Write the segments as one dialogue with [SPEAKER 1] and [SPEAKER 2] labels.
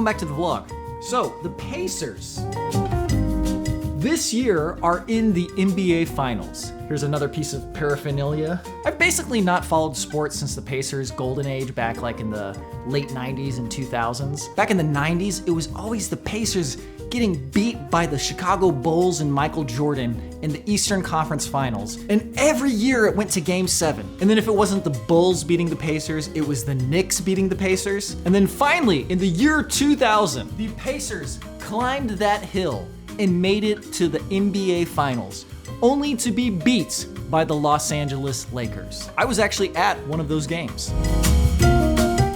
[SPEAKER 1] welcome back to the vlog. So, the Pacers this year are in the NBA Finals. Here's another piece of paraphernalia. I've basically not followed sports since the Pacers' golden age back like in the late 90s and 2000s. Back in the 90s, it was always the Pacers getting beat by the Chicago Bulls and Michael Jordan in the Eastern Conference Finals. And every year it went to Game 7. And then if it wasn't the Bulls beating the Pacers, it was the Knicks beating the Pacers. And then finally, in the year 2000, the Pacers climbed that hill and made it to the NBA Finals, only to be beat by the Los Angeles Lakers. I was actually at one of those games.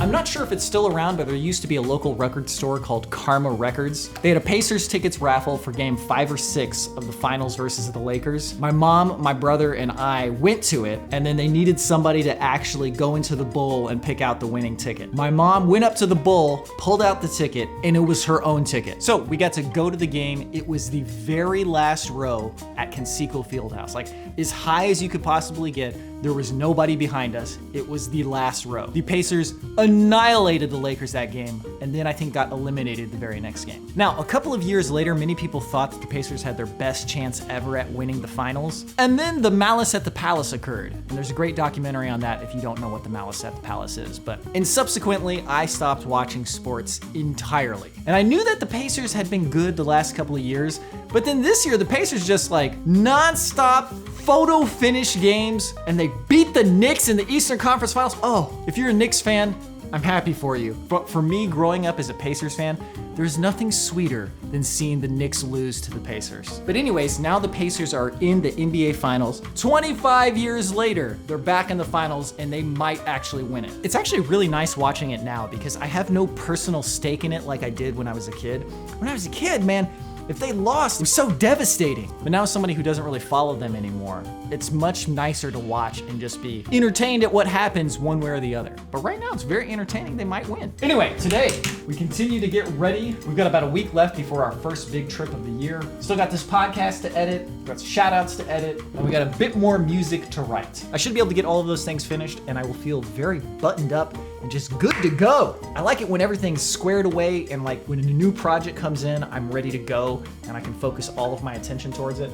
[SPEAKER 1] I'm not sure if it's still around, but there used to be a local record store called Karma Records. They had a Pacers tickets raffle for game 5 or 6 of the finals versus the Lakers. My mom, my brother, and I went to it, and then they needed somebody to actually go into the bowl and pick out the winning ticket. My mom went up to the bowl, pulled out the ticket, and it was her own ticket. So we got to go to the game. It was the very last row at Conseco Fieldhouse, like as high as you could possibly get. There was nobody behind us. It was the last row. The Pacers annihilated the Lakers that game, and then I think got eliminated the very next game. Now, a couple of years later, many people thought that the Pacers had their best chance ever at winning the finals. And then the Malice at the Palace occurred. And there's a great documentary on that if you don't know what the Malice at the Palace is. And subsequently, I stopped watching sports entirely. And I knew that the Pacers had been good the last couple of years, but then this year, the Pacers just like nonstop photo finish games, and they beat the Knicks in the Eastern Conference Finals. Oh, if you're a Knicks fan, I'm happy for you. But for me, growing up as a Pacers fan, there's nothing sweeter than seeing the Knicks lose to the Pacers. But anyways, now the Pacers are in the NBA Finals. 25 years later, they're back in the finals, and they might actually win it. It's actually really nice watching it now because I have no personal stake in it like I did when I was a kid. When I was a kid, man, if they lost, it was so devastating. But now as somebody who doesn't really follow them anymore, it's much nicer to watch and just be entertained at what happens one way or the other. But right now, it's very entertaining. They might win. Anyway, today, we continue to get ready. We've got about a week left before our first big trip of the year. Still got this podcast to edit, we've got shout outs to edit, and we got a bit more music to write. I should be able to get all of those things finished, and I will feel very buttoned up and just good to go. I like it when everything's squared away and like when a new project comes in, I'm ready to go and I can focus all of my attention towards it.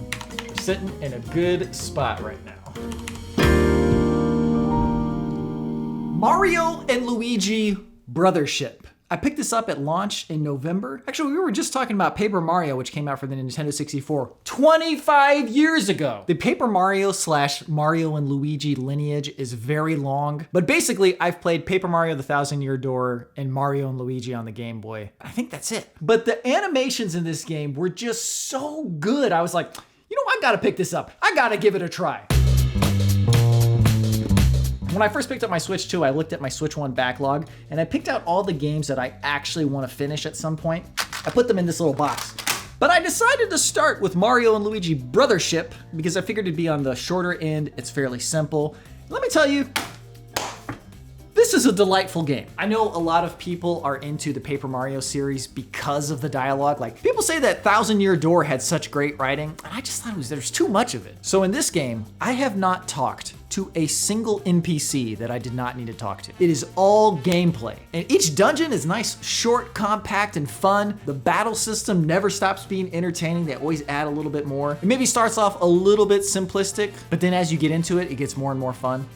[SPEAKER 1] We're sitting in a good spot right now. Mario and Luigi Brothership. I picked this up at launch in November. Actually, we were just talking about Paper Mario, which came out for the Nintendo 64 25 years ago. The Paper Mario / Mario and Luigi lineage is very long, but basically I've played Paper Mario: The Thousand Year Door and Mario and Luigi on the Game Boy. I think that's it. But the animations in this game were just so good. I was like, you know, I gotta pick this up. I gotta give it a try. When I first picked up my Switch 2, I looked at my Switch 1 backlog and I picked out all the games that I actually want to finish at some point. I put them in this little box. But I decided to start with Mario and Luigi Brothership because I figured it'd be on the shorter end. It's fairly simple. Let me tell you, this is a delightful game. I know a lot of people are into the Paper Mario series because of the dialogue. Like, people say that Thousand Year Door had such great writing, and I just thought there's too much of it. So in this game, I have not talked to a single NPC that I did not need to talk to. It is all gameplay. And each dungeon is nice, short, compact, and fun. The battle system never stops being entertaining. They always add a little bit more. It maybe starts off a little bit simplistic, but then as you get into it, it gets more and more fun.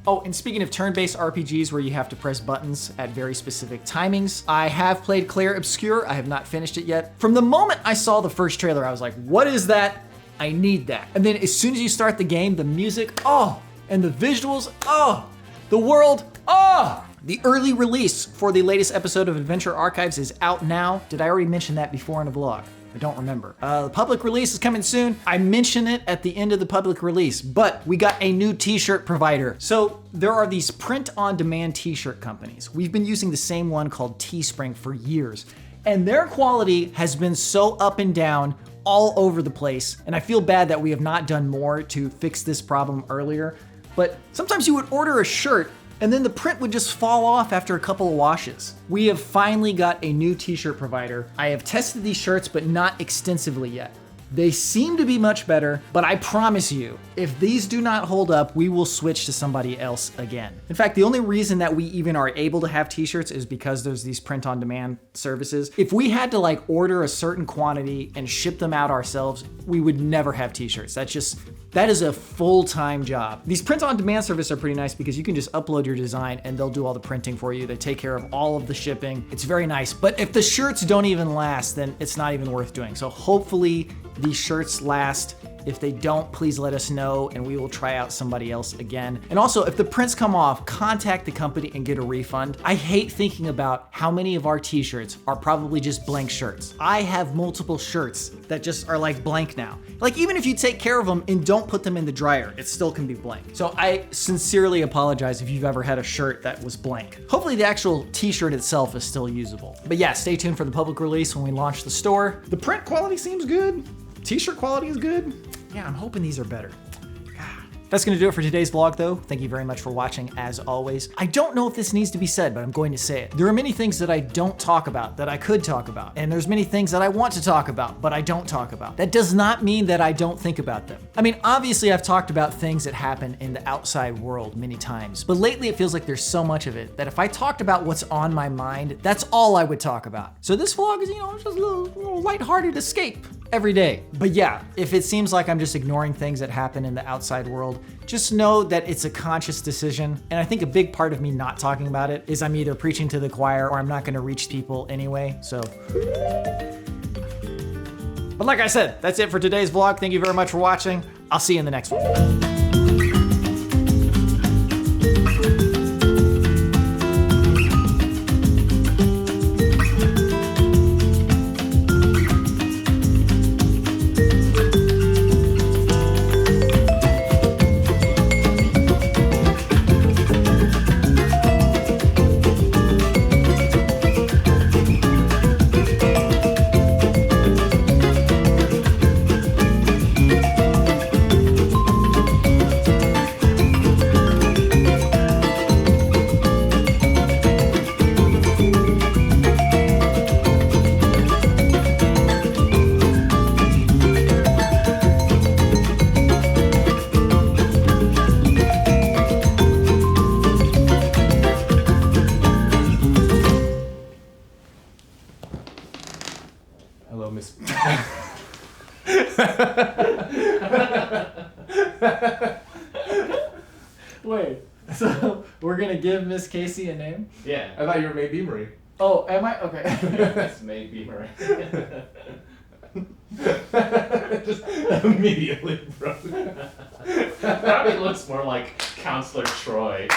[SPEAKER 1] Oh, and speaking of turn-based RPGs where you have to press buttons at very specific timings, I have played Clair Obscur. I have not finished it yet. From the moment I saw the first trailer, I was like, what is that? I need that. And then as soon as you start the game, the music, oh, and the visuals, oh, the world, oh. The early release for the latest episode of Adventure Archives is out now. Did I already mention that before in a vlog? I don't remember. The public release is coming soon. I mention it at the end of the public release, but we got a new t-shirt provider. So there are these print-on-demand t-shirt companies. We've been using the same one called Teespring for years, and their quality has been so up and down all over the place, and I feel bad that we have not done more to fix this problem earlier. But sometimes you would order a shirt and then the print would just fall off after a couple of washes. We have finally got a new t-shirt provider. I have tested these shirts, but not extensively yet. They seem to be much better, but I promise you, if these do not hold up, we will switch to somebody else again. In fact, the only reason that we even are able to have t-shirts is because there's these print-on-demand services. If we had to like order a certain quantity and ship them out ourselves, we would never have t-shirts. That is a full-time job. These print-on-demand services are pretty nice because you can just upload your design and they'll do all the printing for you. They take care of all of the shipping. It's very nice. But if the shirts don't even last, then it's not even worth doing. So hopefully these shirts last. If they don't, please let us know and we will try out somebody else again. And also, if the prints come off, contact the company and get a refund. I hate thinking about how many of our t-shirts are probably just blank shirts. I have multiple shirts that just are like blank now. Like even if you take care of them and don't put them in the dryer, it still can be blank. So I sincerely apologize if you've ever had a shirt that was blank. Hopefully the actual t-shirt itself is still usable. But yeah, stay tuned for the public release when we launch the store. The print quality seems good. T-shirt quality is good. Yeah, I'm hoping these are better. That's gonna do it for today's vlog though. Thank you very much for watching as always. I don't know if this needs to be said, but I'm going to say it. There are many things that I don't talk about that I could talk about. And there's many things that I want to talk about, but I don't talk about. That does not mean that I don't think about them. I mean, obviously I've talked about things that happen in the outside world many times, but lately it feels like there's so much of it that if I talked about what's on my mind, that's all I would talk about. So this vlog is, just a little lighthearted escape every day. But yeah, if it seems like I'm just ignoring things that happen in the outside world, just know that it's a conscious decision. And I think a big part of me not talking about it is I'm either preaching to the choir or I'm not gonna reach people anyway, so. But like I said, that's it for today's vlog. Thank you very much for watching. I'll see you in the next one.
[SPEAKER 2] Hello, Miss.
[SPEAKER 1] Wait, so we're gonna give Miss Casey a name?
[SPEAKER 2] Yeah, I thought you were May Beamery.
[SPEAKER 1] Oh, am I? Okay.
[SPEAKER 2] It's May Beamery. Just immediately broke. Probably looks more like Counselor Troy.